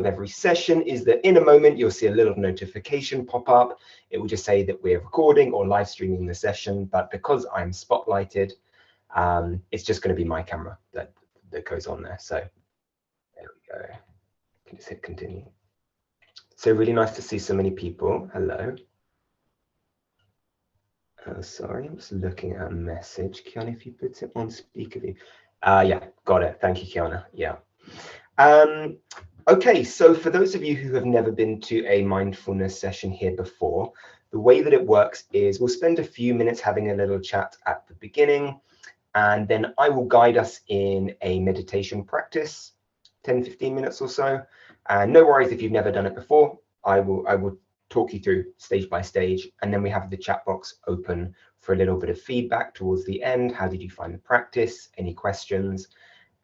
of every session is that in a moment, you'll see a little notification pop up. It will just say that we're recording or live streaming the session. But because I'm spotlighted, it's just going to be my camera that goes on there. So there we go. You can just hit continue. So really nice to see so many people. Hello. Sorry, I'm just looking at a message. Kiana, if you put it on speaker view. Yeah, got it. Thank you, Kiana. Yeah. Okay, so for those of you who have never been to a mindfulness session here before, the way that it works is we'll spend a few minutes having a little chat at the beginning, and then I will guide us in a meditation practice, 10-15 minutes or so. And no worries if you've never done it before. I will talk you through stage by stage, and then we have the chat box open for a little bit of feedback towards the end. How did you find the practice? Any questions?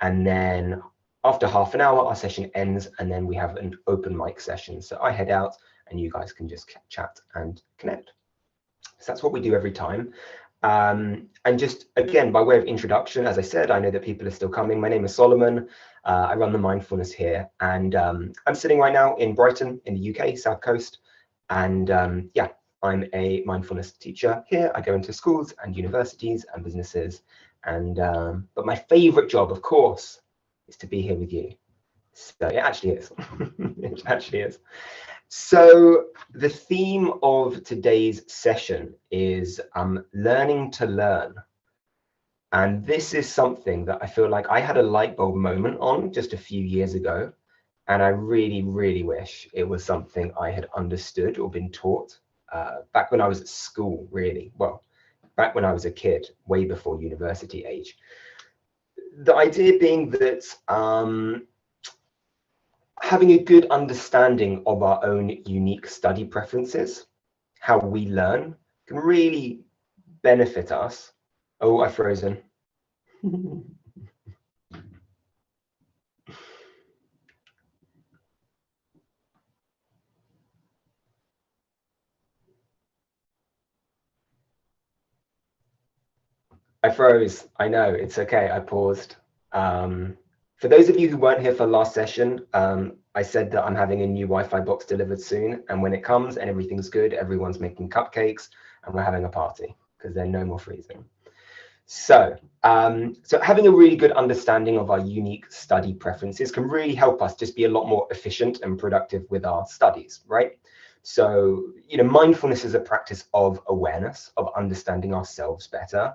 And then after half an hour, our session ends, and then we have an open mic session. So I head out and you guys can just chat and connect. So that's what we do every time. And just again, by way of introduction, as I said, I know that people are still coming. My name is Solomon. I run the mindfulness here, and I'm sitting right now in Brighton in the UK, South Coast. And yeah, I'm a mindfulness teacher here. I go into schools and universities and businesses. And but my favorite job, of course, is to be here with you. So it actually is. It actually is. So the theme of today's session is learning to learn. And this is something that I feel like I had a light bulb moment on just a few years ago. And I really, really wish it was something I had understood or been taught back when I was at school, really. Well, back when I was a kid, way before university age. The idea being that having a good understanding of our own unique study preferences, how we learn, can really benefit us. Oh, I've frozen. I froze. I know, it's okay. I paused. For those of you who weren't here for last session, I said that I'm having a new Wi-Fi box delivered soon. And when it comes and everything's good, everyone's making cupcakes and we're having a party because there's no more freezing. So, so having a really good understanding of our unique study preferences can really help us just be a lot more efficient and productive with our studies, right? So, you know, mindfulness is a practice of awareness, of understanding ourselves better.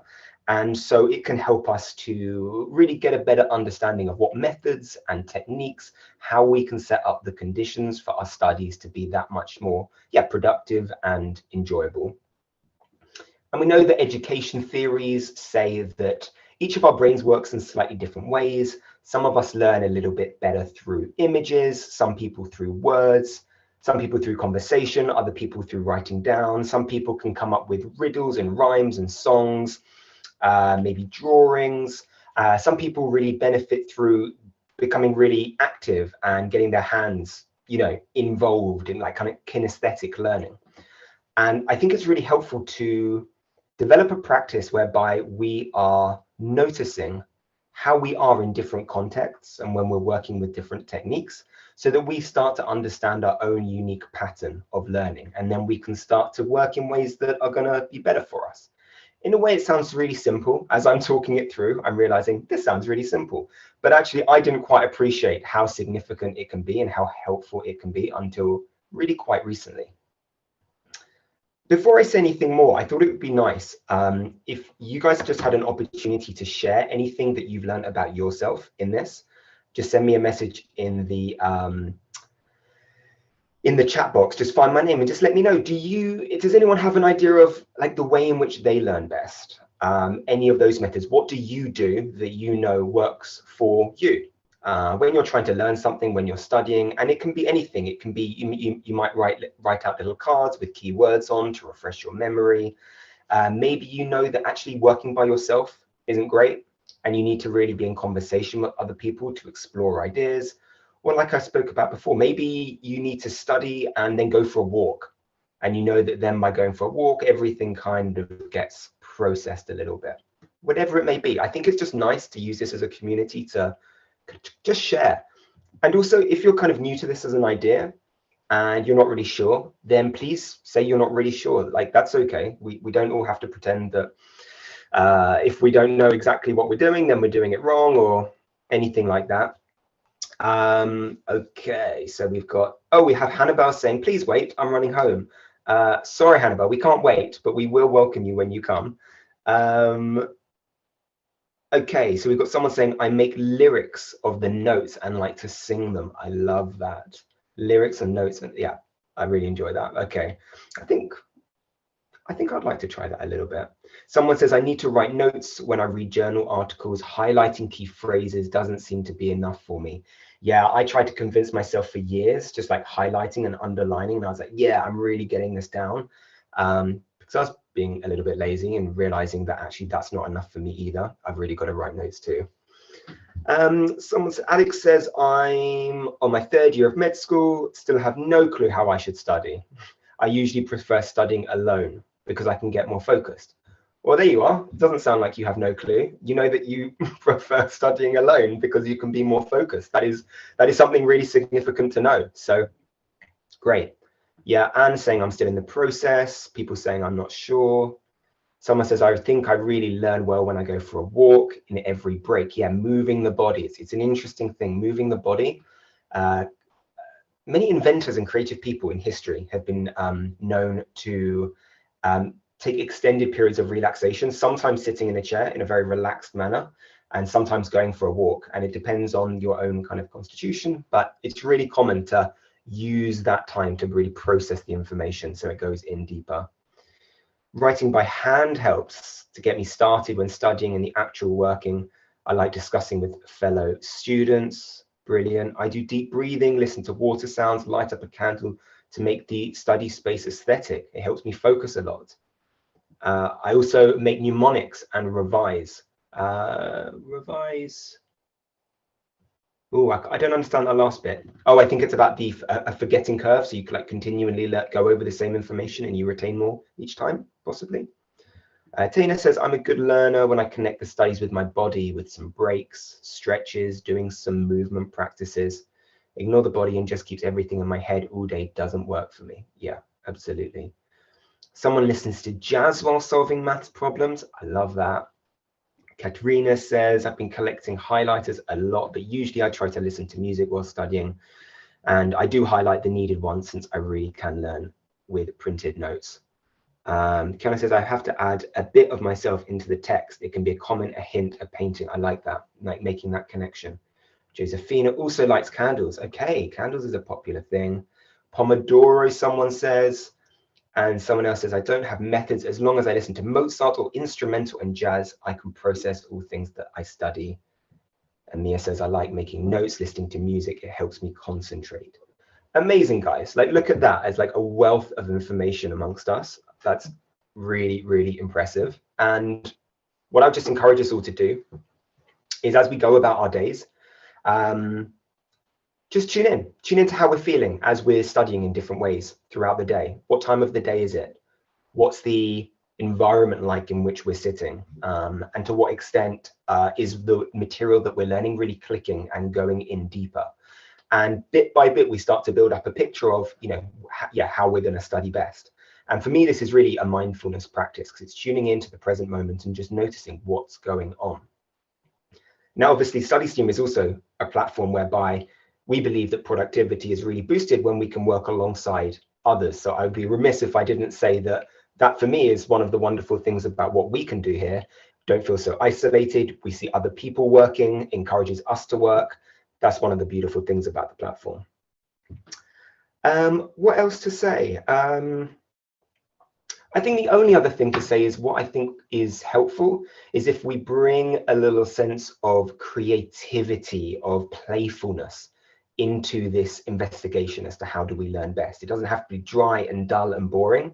And so it can help us to really get a better understanding of what methods and techniques, how we can set up the conditions for our studies to be that much more, productive and enjoyable. And we know that education theories say that each of our brains works in slightly different ways. Some of us learn a little bit better through images, some people through words, some people through conversation, other people through writing down. Some people can come up with riddles and rhymes and songs. Maybe drawings. Some people really benefit through becoming really active and getting their hands, you know, involved in like kind of kinesthetic learning. And I think it's really helpful to develop a practice whereby we are noticing how we are in different contexts and when we're working with different techniques, so that we start to understand our own unique pattern of learning. And then we can start to work in ways that are going to be better for us. In a way, it sounds really simple. As I'm talking it through, I'm realizing this sounds really simple. But actually, I didn't quite appreciate how significant it can be and how helpful it can be until really quite recently. Before I say anything more, I thought it would be nice if you guys just had an opportunity to share anything that you've learned about yourself in this. Just send me a message in the chat box. Just find my name and just let me know. Does anyone have an idea of like the way in which they learn best? Any of those methods? What do you do that you know works for you? When you're trying to learn something, when you're studying, and it can be anything. It can be you might write out little cards with keywords on to refresh your memory. Maybe you know that actually working by yourself isn't great, and you need to really be in conversation with other people to explore ideas. Or like I spoke about before, maybe you need to study and then go for a walk. And you know that then by going for a walk, everything kind of gets processed a little bit. Whatever it may be, I think it's just nice to use this as a community to just share. And also, if you're kind of new to this as an idea and you're not really sure, then please say you're not really sure. Like, that's okay. We don't all have to pretend that if we don't know exactly what we're doing, then we're doing it wrong or anything like that. Okay, so we've got, oh, we have Hannibal saying, please wait, I'm running home. Sorry, Hannibal, we can't wait, but we will welcome you when you come. Okay, so we've got someone saying, I make lyrics of the notes and like to sing them. I love that. Lyrics and notes, and yeah, I really enjoy that. Okay, I think I'd like to try that a little bit. Someone says, I need to write notes when I read journal articles. Highlighting key phrases doesn't seem to be enough for me. Yeah, I tried to convince myself for years, just like highlighting and underlining. And I was like, yeah, I'm really getting this down. Because I was being a little bit lazy and realizing that actually that's not enough for me either. I've really got to write notes too. Alex says, I'm on my 3rd year of med school, still have no clue how I should study. I usually prefer studying alone because I can get more focused. Well, there you are. It doesn't sound like you have no clue. You know that you prefer studying alone because you can be more focused. That is something really significant to know. So great. Yeah, Anne saying I'm still in the process. People saying I'm not sure. Someone says, I think I really learn well when I go for a walk in every break. Yeah, moving the body. It's an interesting thing, moving the body. Many inventors and creative people in history have been known to take extended periods of relaxation, sometimes sitting in a chair in a very relaxed manner, and sometimes going for a walk. And it depends on your own kind of constitution, but it's really common to use that time to really process the information so it goes in deeper. Writing by hand helps to get me started when studying in the actual working. I like discussing with fellow students. Brilliant. I do deep breathing, listen to water sounds, light up a candle to make the study space aesthetic. It helps me focus a lot. I also make mnemonics and revise. Revise. Oh, I don't understand that last bit. Oh, I think it's about the a forgetting curve. So you can like continually go over the same information and you retain more each time, possibly. Tina says, I'm a good learner when I connect the studies with my body with some breaks, stretches, doing some movement practices. Ignore the body and just keeps everything in my head all day doesn't work for me. Yeah, absolutely. Someone listens to jazz while solving maths problems. I love that. Katrina says, I've been collecting highlighters a lot, but usually I try to listen to music while studying. And I do highlight the needed ones since I really can learn with printed notes. Kiana says, I have to add a bit of myself into the text. It can be a comment, a hint, a painting. I like that, like making that connection. Josephina also likes candles. Okay, candles is a popular thing. Pomodoro, someone says. And someone else says, I don't have methods. As long as I listen to Mozart or instrumental and jazz, I can process all things that I study. And Mia says, I like making notes, listening to music. It helps me concentrate. Amazing, guys. Like, look at that as like a wealth of information amongst us. That's really, really impressive. And what I would just encourage us all to do is as we go about our days, just tune into how we're feeling as we're studying in different ways throughout the day. What time of the day is it? What's the environment like in which we're sitting? And to what extent is the material that we're learning really clicking and going in deeper? And bit by bit, we start to build up a picture of, how we're going to study best. And for me, this is really a mindfulness practice because it's tuning into the present moment and just noticing what's going on. Now, obviously, StudyStream is also a platform whereby we believe that productivity is really boosted when we can work alongside others. So I'd be remiss if I didn't say that for me is one of the wonderful things about what we can do here. Don't feel so isolated. We see other people working, encourages us to work. That's one of the beautiful things about the platform. What else to say? I think the only other thing to say is what I think is helpful is if we bring a little sense of creativity, of playfulness into this investigation as to how do we learn best. It doesn't have to be dry and dull and boring.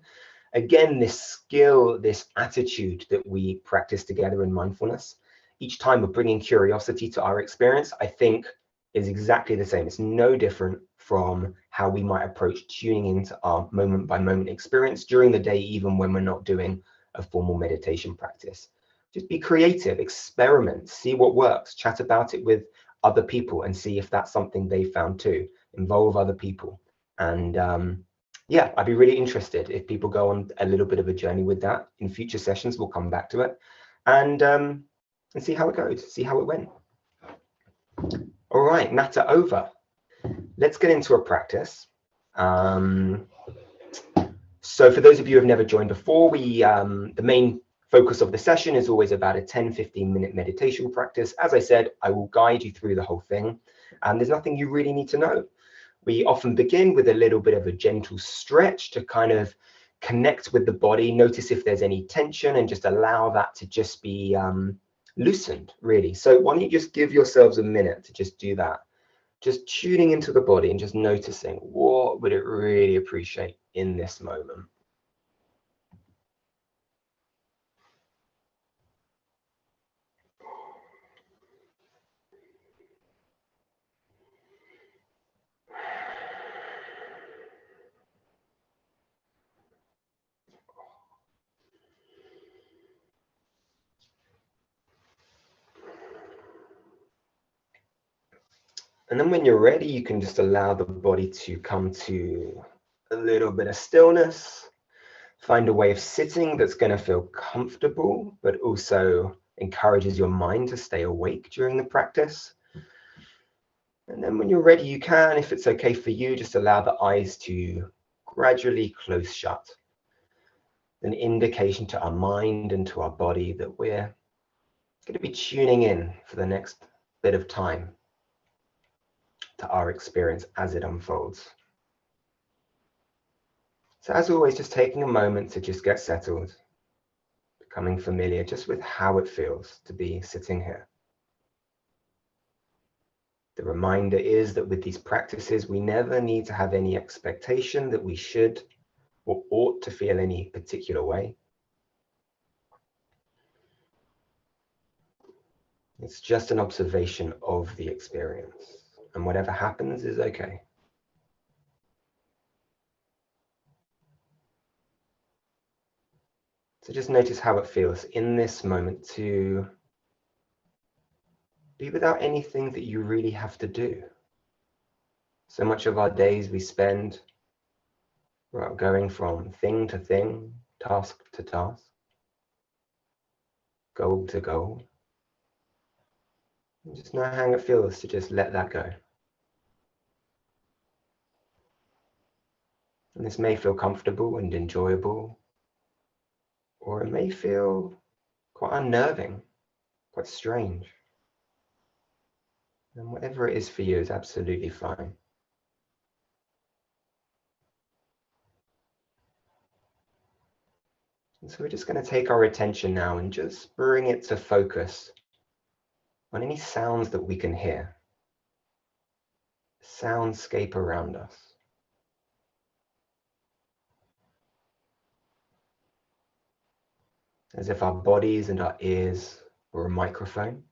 Again, this skill, this attitude that we practice together in mindfulness, each time we're bringing curiosity to our experience, I think is exactly the same. It's no different from how we might approach tuning into our moment by moment experience during the day, even when we're not doing a formal meditation practice. Just be creative, experiment, see what works, chat about it with other people and see if that's something they found too. Involve other people. And yeah, I'd be really interested if people go on a little bit of a journey with that. In future sessions, we'll come back to it and see how it goes, see how it went. All right, natter over. Let's get into a practice. So for those of you who have never joined before, the main focus of the session is always about a 10-15 minute meditation practice. As I said, I will guide you through the whole thing. And there's nothing you really need to know. We often begin with a little bit of a gentle stretch to kind of connect with the body, notice if there's any tension, and just allow that to just be loosened, really. So why don't you just give yourselves a minute to just do that? Just tuning into the body and just noticing what would it really appreciate in this moment. And then when you're ready, you can just allow the body to come to a little bit of stillness. Find a way of sitting that's going to feel comfortable, but also encourages your mind to stay awake during the practice. And then when you're ready, you can, if it's okay for you, just allow the eyes to gradually close shut. An indication to our mind and to our body that we're going to be tuning in for the next bit of time to our experience as it unfolds. So as always, just taking a moment to just get settled, becoming familiar just with how it feels to be sitting here. The reminder is that with these practices, we never need to have any expectation that we should or ought to feel any particular way. It's just an observation of the experience, and whatever happens is okay. So just notice how it feels in this moment to be without anything that you really have to do. So much of our days we spend going from thing to thing, task to task, goal to goal. And just know how it feels to just let that go. And this may feel comfortable and enjoyable, or it may feel quite unnerving, quite strange. And whatever it is for you is absolutely fine. And so we're just going to take our attention now and just bring it to focus on any sounds that we can hear, soundscape around us. As if our bodies and our ears were a microphone.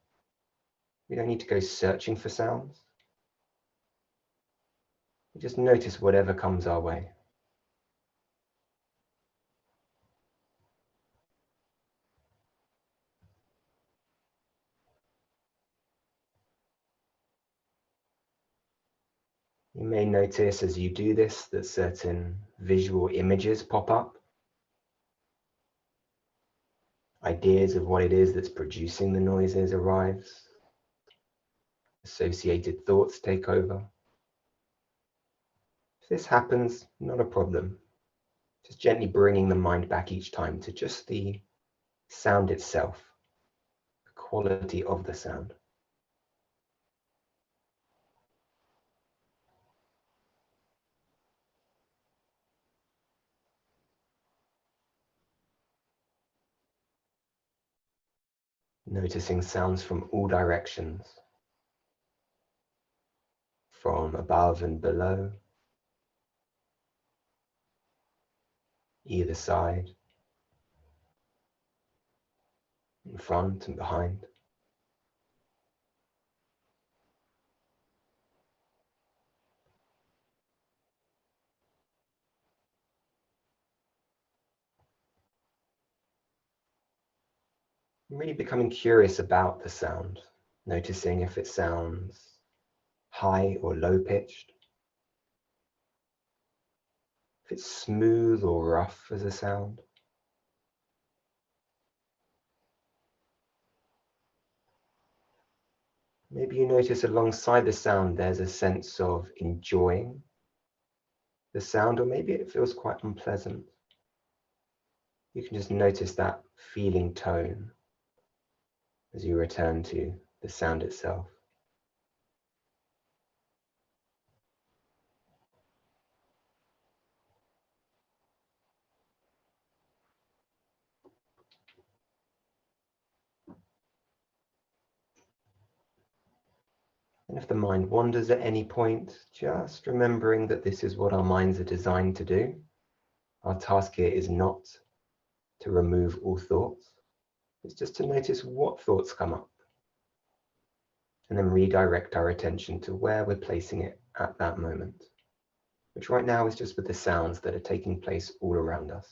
We don't need to go searching for sounds. We just notice whatever comes our way. You may notice as you do this that certain visual images pop up. Ideas of what it is that's producing the noises arrives. Associated thoughts take over. If this happens, not a problem. Just gently bringing the mind back each time to just the sound itself, the quality of the sound. Noticing sounds from all directions, from above and below, either side, in front and behind. Really becoming curious about the sound, noticing if it sounds high or low pitched, if it's smooth or rough as a sound. Maybe you notice alongside the sound there's a sense of enjoying the sound, or maybe it feels quite unpleasant. You can just notice that feeling tone as you return to the sound itself. And if the mind wanders at any point, just remembering that this is what our minds are designed to do. Our task here is not to remove all thoughts. It's just to notice what thoughts come up and then redirect our attention to where we're placing it at that moment, which right now is just with the sounds that are taking place all around us.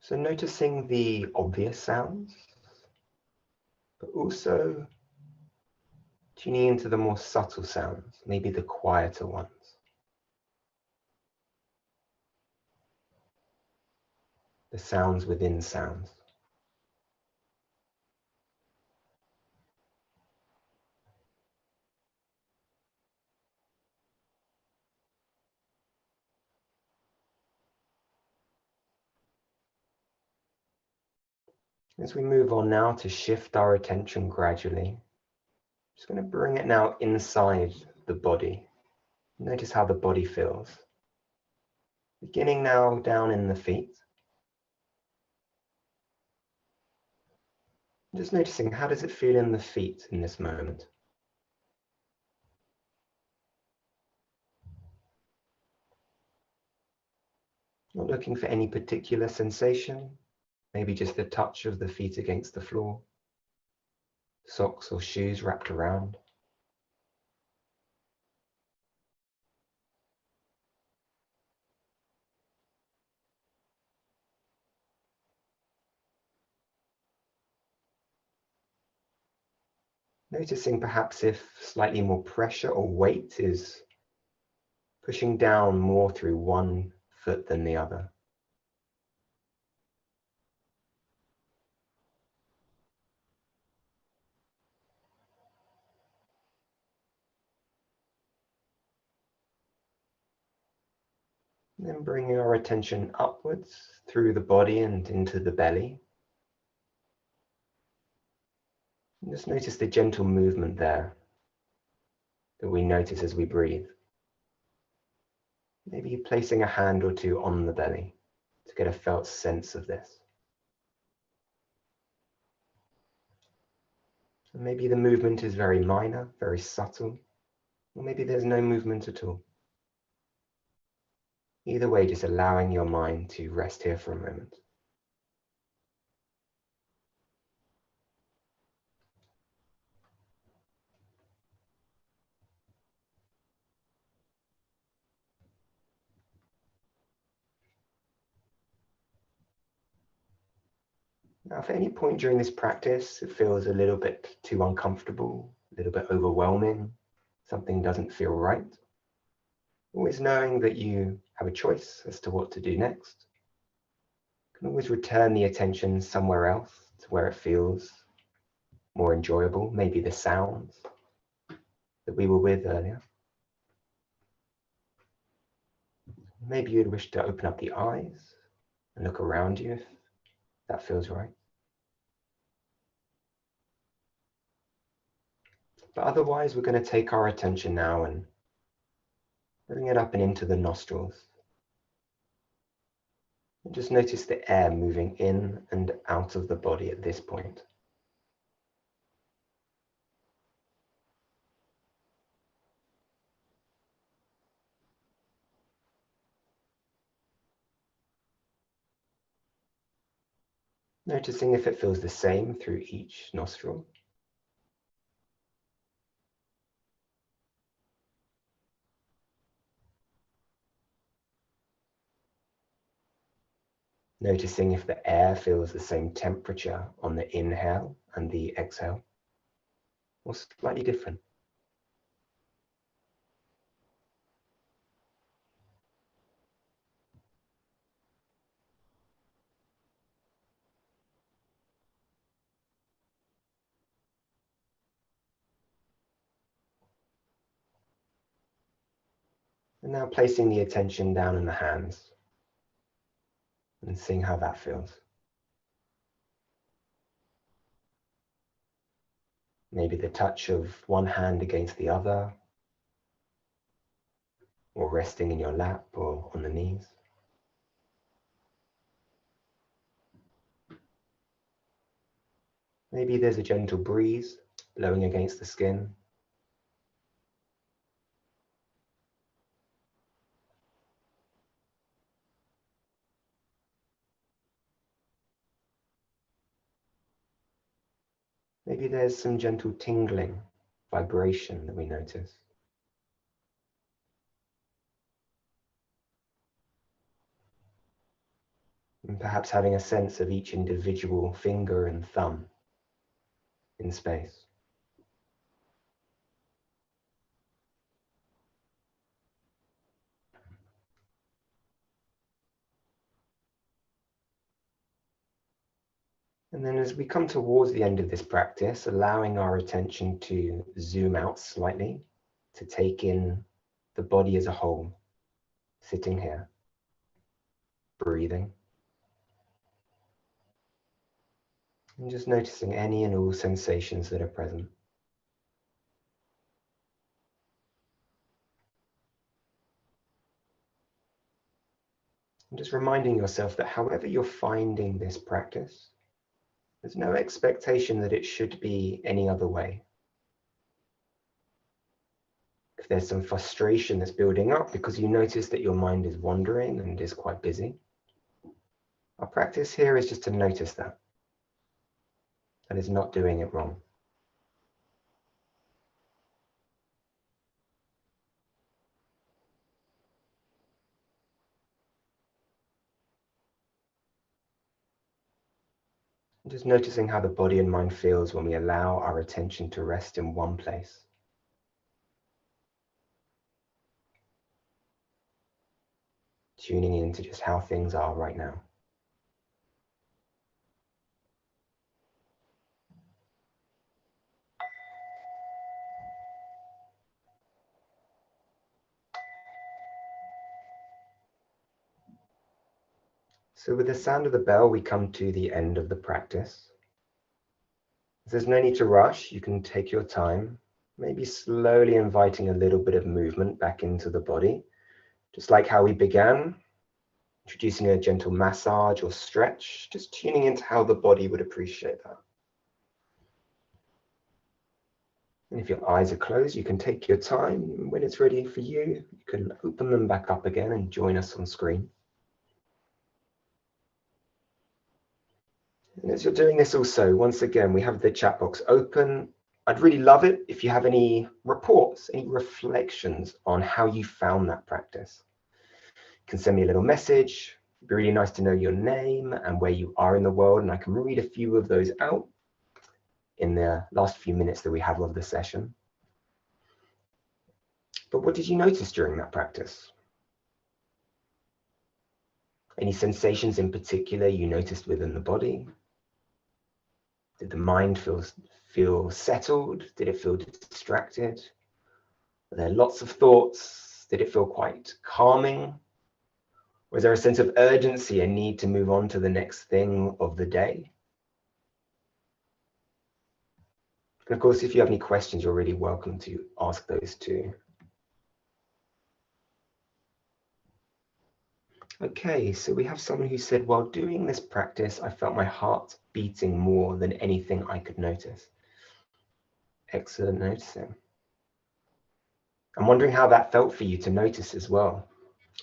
So noticing the obvious sounds, but also tuning into the more subtle sounds, maybe the quieter ones. The sounds within sounds. As we move on now to shift our attention gradually, just going to bring it now inside the body. Notice how the body feels. Beginning now down in the feet. Just noticing, how does it feel in the feet in this moment? Not looking for any particular sensation, maybe just the touch of the feet against the floor, socks or shoes wrapped around. Noticing perhaps if slightly more pressure or weight is pushing down more through one foot than the other. And then bringing our attention upwards through the body and into the belly. And just notice the gentle movement there that we notice as we breathe. Maybe placing a hand or two on the belly to get a felt sense of this. And maybe the movement is very minor, very subtle, or maybe there's no movement at all. Either way, just allowing your mind to rest here for a moment. Now, if at any point during this practice it feels a little bit too uncomfortable, a little bit overwhelming, something doesn't feel right, always knowing that you have a choice as to what to do next. You can always return the attention somewhere else to where it feels more enjoyable, maybe the sounds that we were with earlier. Maybe you'd wish to open up the eyes and look around you if that feels right. But otherwise, we're going to take our attention now and bring it up and into the nostrils. And just notice the air moving in and out of the body at this point. Noticing if it feels the same through each nostril. Noticing if the air feels the same temperature on the inhale and the exhale, or slightly different. And now placing the attention down in the hands and seeing how that feels. Maybe the touch of one hand against the other, or resting in your lap or on the knees. Maybe there's a gentle breeze blowing against the skin. Maybe there's some gentle tingling, vibration that we notice. And perhaps having a sense of each individual finger and thumb in space. And then as we come towards the end of this practice, allowing our attention to zoom out slightly, to take in the body as a whole, sitting here, breathing, and just noticing any and all sensations that are present. And just reminding yourself that however you're finding this practice, there's no expectation that it should be any other way. If there's some frustration that's building up because you notice that your mind is wandering and is quite busy, our practice here is just to notice that. That is not doing it wrong. Just noticing how the body and mind feels when we allow our attention to rest in one place. Tuning in to just how things are right now. So with the sound of the bell, we come to the end of the practice. There's no need to rush. You can take your time, maybe slowly inviting a little bit of movement back into the body, just like how we began, introducing a gentle massage or stretch, just tuning into how the body would appreciate that. And if your eyes are closed, you can take your time. When it's ready for you, you can open them back up again and join us on screen. And as you're doing this also, once again, we have the chat box open. I'd really love it if you have any reports, any reflections on how you found that practice. You can send me a little message. It'd be really nice to know your name and where you are in the world, and I can read a few of those out in the last few minutes that we have of the session. But what did you notice during that practice? Any sensations in particular you noticed within the body? Did the mind feel settled? Did it feel distracted? Were there lots of thoughts? Did it feel quite calming? Was there a sense of urgency, a need to move on to the next thing of the day? And of course, if you have any questions, you're really welcome to ask those too. Okay, so we have someone who said, while doing this practice, I felt my heart beating more than anything I could notice. Excellent noticing. I'm wondering how that felt for you to notice as well.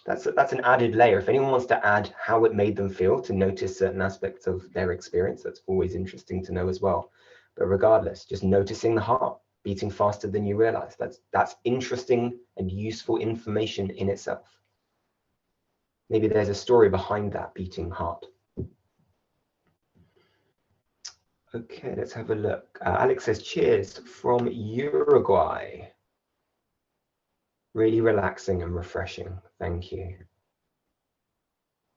That's an added layer. If anyone wants to add how it made them feel to notice certain aspects of their experience, that's always interesting to know as well. But regardless, just noticing the heart beating faster than you realize, that's interesting and useful information in itself. Maybe there's a story behind that beating heart. Okay, let's have a look. Alex says, cheers from Uruguay. Really relaxing and refreshing. Thank you.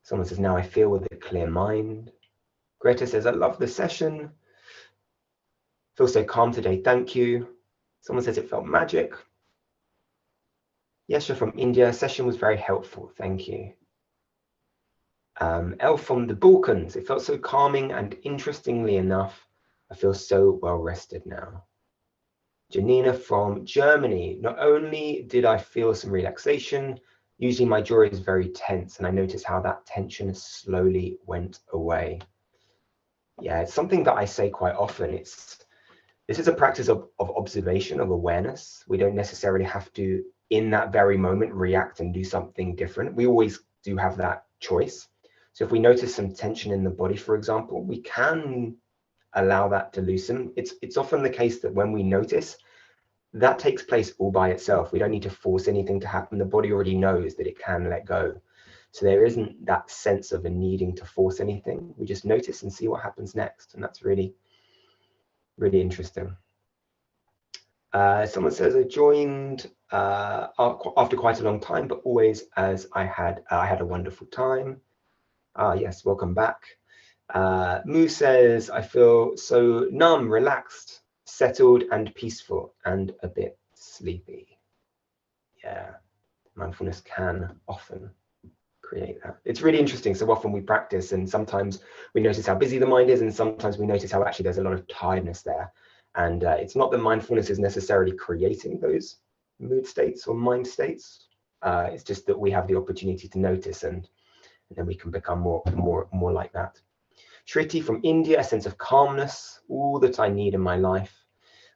Someone says, now I feel with a clear mind. Greta says, I love the session. Feel so calm today. Thank you. Someone says it felt magic. Yesha from India, session was very helpful. Thank you. Elle from the Balkans, it felt so calming, and interestingly enough, I feel so well rested now. Janina from Germany, not only did I feel some relaxation, usually my jaw is very tense, and I noticed how that tension slowly went away. Yeah, it's something that I say quite often. This is a practice of observation, of awareness. We don't necessarily have to, in that very moment, react and do something different. We always do have that choice. So if we notice some tension in the body, for example, we can allow that to loosen. It's often the case that when we notice, that takes place all by itself. We don't need to force anything to happen. The body already knows that it can let go. So there isn't that sense of a needing to force anything. We just notice and see what happens next. And that's really, really interesting. Someone says, I joined after quite a long time, but always as I had a wonderful time. Yes, welcome back. Moo says, I feel so numb, relaxed, settled and peaceful, and a bit sleepy. Yeah, mindfulness can often create that. It's really interesting. So often we practice, and sometimes we notice how busy the mind is, and sometimes we notice how actually there's a lot of tiredness there. And it's not that mindfulness is necessarily creating those mood states or mind states. It's just that we have the opportunity to notice, and then we can become more like that. Shriti from India, a sense of calmness, all that I need in my life.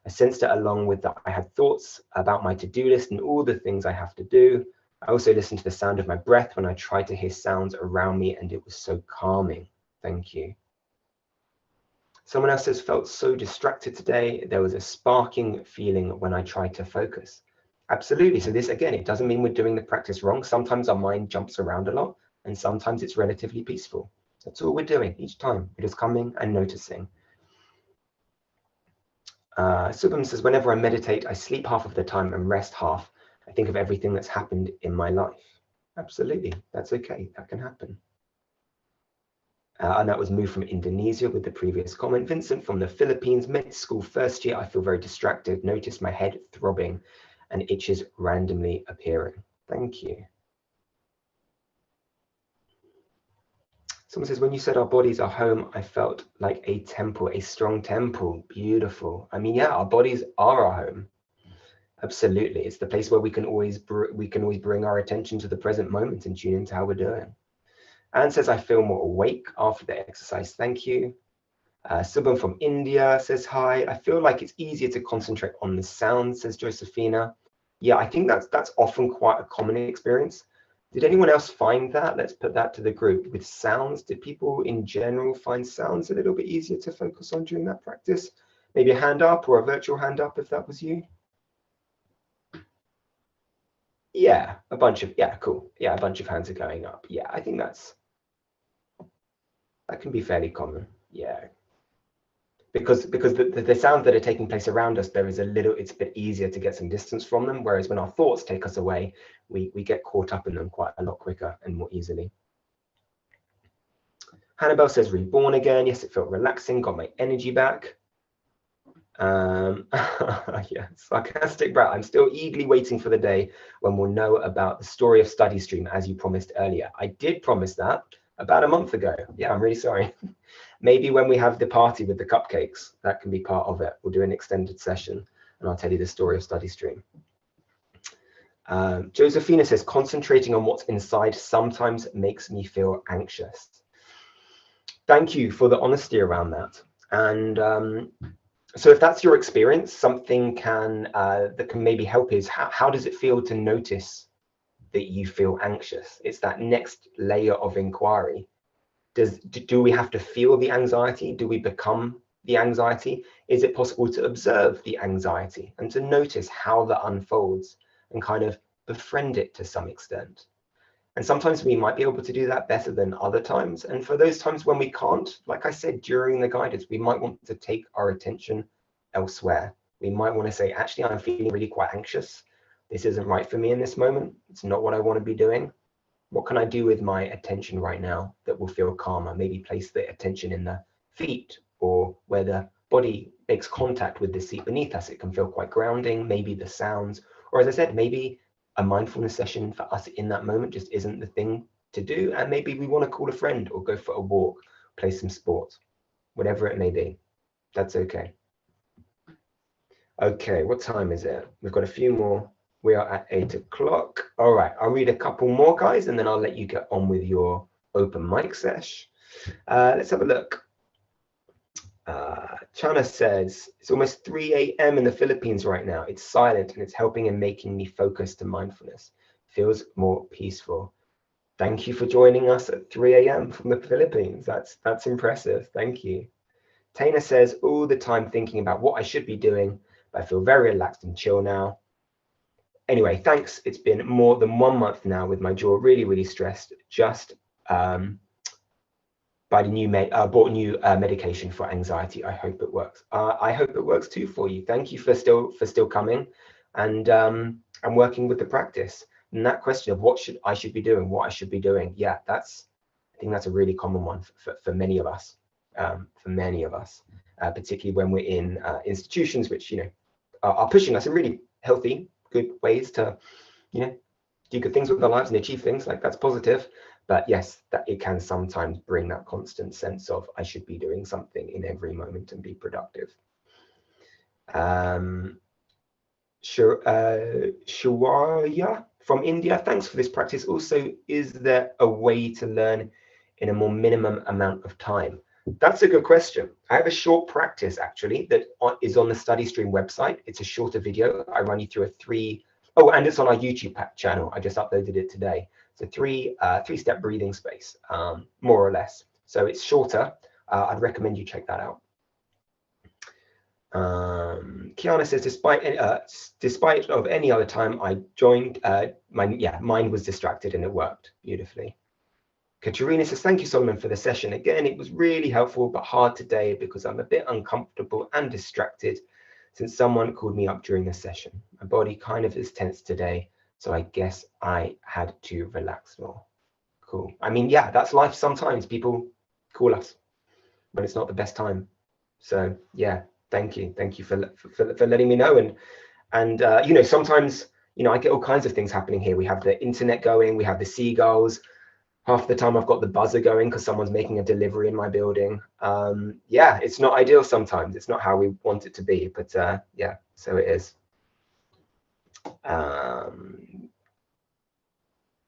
I sensed it along with that I had thoughts about my to-do list and all the things I have to do. I also listened to the sound of my breath when I tried to hear sounds around me, and it was so calming. Thank you. Someone else says, felt so distracted today. There was a sparking feeling when I tried to focus. Absolutely. So this, again, it doesn't mean we're doing the practice wrong. Sometimes our mind jumps around a lot, and sometimes it's relatively peaceful. That's all we're doing each time. We're just coming and noticing. Subham says, whenever I meditate, I sleep half of the time and rest half. I think of everything that's happened in my life. Absolutely. That's okay. That can happen. And that was moved from Indonesia with the previous comment. Vincent from the Philippines, med school first year, I feel very distracted, notice my head throbbing and itches randomly appearing. Thank you. Someone says, when you said our bodies are home, I felt like a temple, a strong temple. Beautiful. I mean, yeah, our bodies are our home. Absolutely. It's the place where we can always bring our attention to the present moment and tune into how we're doing. Anne says, I feel more awake after the exercise. Thank you. Subham from India says, hi. I feel like it's easier to concentrate on the sound, says Josephina. Yeah, I think that's often quite a common experience. Did anyone else find that? Let's put that to the group. With sounds, did people in general find sounds a little bit easier to focus on during that practice? Maybe a hand up or a virtual hand up if that was you. Yeah, a bunch of, yeah, cool. Yeah, a bunch of hands are going up. Yeah, I think that can be fairly common. Yeah. Because the sounds that are taking place around us, it's a bit easier to get some distance from them. Whereas when our thoughts take us away, we get caught up in them quite a lot quicker and more easily. Hannibal says, reborn again. Yes, it felt relaxing, got my energy back. Yeah, sarcastic brat. I'm still eagerly waiting for the day when we'll know about the story of StudyStream, as you promised earlier. I did promise that about a month ago. Yeah, I'm really sorry. Maybe when we have the party with the cupcakes, that can be part of it. We'll do an extended session and I'll tell you the story of StudyStream. Josephina says, concentrating on what's inside sometimes makes me feel anxious. Thank you for the honesty around that. And so if that's your experience, something that can maybe help is how does it feel to notice that you feel anxious? It's that next layer of inquiry. Do we have to feel the anxiety? Do we become the anxiety? Is it possible to observe the anxiety and to notice how that unfolds and kind of befriend it to some extent? And sometimes we might be able to do that better than other times. And for those times when we can't, like I said, during the guidance, we might want to take our attention elsewhere. We might want to say, actually, I'm feeling really quite anxious. This isn't right for me in this moment. It's not what I want to be doing. What can I do with my attention right now that will feel calmer? Maybe place the attention in the feet or where the body makes contact with the seat beneath us. It can feel quite grounding. Maybe the sounds, or as I said, maybe a mindfulness session for us in that moment just isn't the thing to do. And maybe we want to call a friend or go for a walk, play some sports, whatever it may be. That's okay. Okay, what time is it? We've got a few more. We are at 8 o'clock. All right, I'll read a couple more, guys, and then I'll let you get on with your open mic sesh. Let's have a look. Chana says, it's almost 3 a.m. in the Philippines right now. It's silent and it's helping and making me focus to mindfulness. Feels more peaceful. Thank you for joining us at 3 a.m. from the Philippines. That's impressive. Thank you. Tana says, all the time thinking about what I should be doing, but I feel very relaxed and chill now. Anyway, thanks. It's been more than 1 month now with my jaw really, really stressed. Just bought new medication for anxiety. I hope it works. I hope it works too for you. Thank you for still coming and working with the practice. And that question of what I should be doing. Yeah, I think that's a really common one for many of us. Particularly when we're in institutions which are pushing us in really healthy, good ways to do good things with our lives and achieve things. Like, that's positive. But yes, that it can sometimes bring that constant sense of I should be doing something in every moment and be productive. Shawaya from India, thanks for this practice. Also, is there a way to learn in a more minimum amount of time? That's a good question. I have a short practice actually that is on the StudyStream website. It's a shorter video. I run you through and it's on our YouTube channel. I just uploaded it today. It's a three-step breathing space, more or less. So it's shorter. I'd recommend you check that out. Kiana says, despite of any other time I joined, mind was distracted and it worked beautifully. Katerina says, thank you, Solomon, for the session. Again, it was really helpful, but hard today because I'm a bit uncomfortable and distracted since someone called me up during the session. My body kind of is tense today, so I guess I had to relax more. Cool. I mean, yeah, that's life. Sometimes people call us when it's not the best time. So yeah, thank you. Thank you for letting me know. And sometimes, I get all kinds of things happening here. We have the internet going, we have the seagulls. Half the time I've got the buzzer going because someone's making a delivery in my building. Yeah, it's not ideal sometimes. It's not how we want it to be, but yeah, so it is. And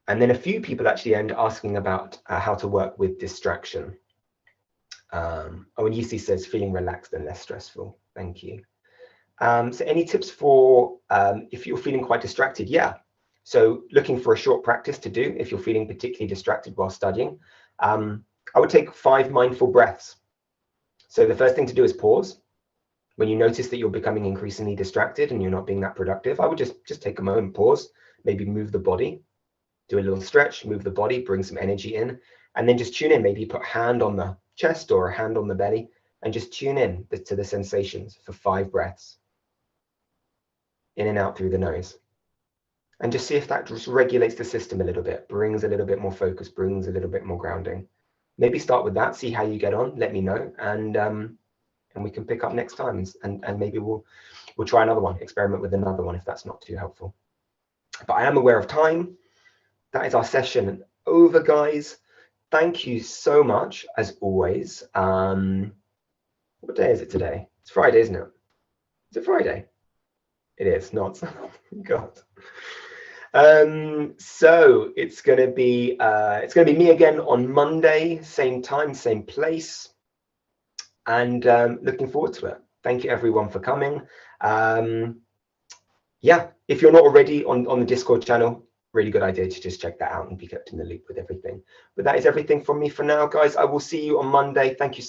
then a few people actually end asking about how to work with distraction. And Yusi says, feeling relaxed and less stressful. Thank you. So any tips for if you're feeling quite distracted? Yeah. So looking for a short practice to do if you're feeling particularly distracted while studying. I would take 5 mindful breaths. So the first thing to do is pause. When you notice that you're becoming increasingly distracted and you're not being that productive, I would just take a moment, pause, maybe move the body, do a little stretch, move the body, bring some energy in, and then just tune in. Maybe put a hand on the chest or a hand on the belly and just tune in to the sensations for 5 breaths. In and out through the nose. And just see if that just regulates the system a little bit, brings a little bit more focus, brings a little bit more grounding. Maybe start with that, see how you get on, let me know, and we can pick up next time, and maybe we'll try another one, experiment with another one if that's not too helpful. But I am aware of time. That is our session over, guys. Thank you so much, as always. What day is it today? It's Friday, isn't it? Is it Friday? It is not. God. So it's gonna be me again on Monday, same time, same place, and looking forward to it. Thank you everyone for coming. Yeah, if you're not already on the Discord channel, really good idea to just check that out and be kept in the loop with everything. But that is everything from me for now, guys. I will see you on Monday. Thank you so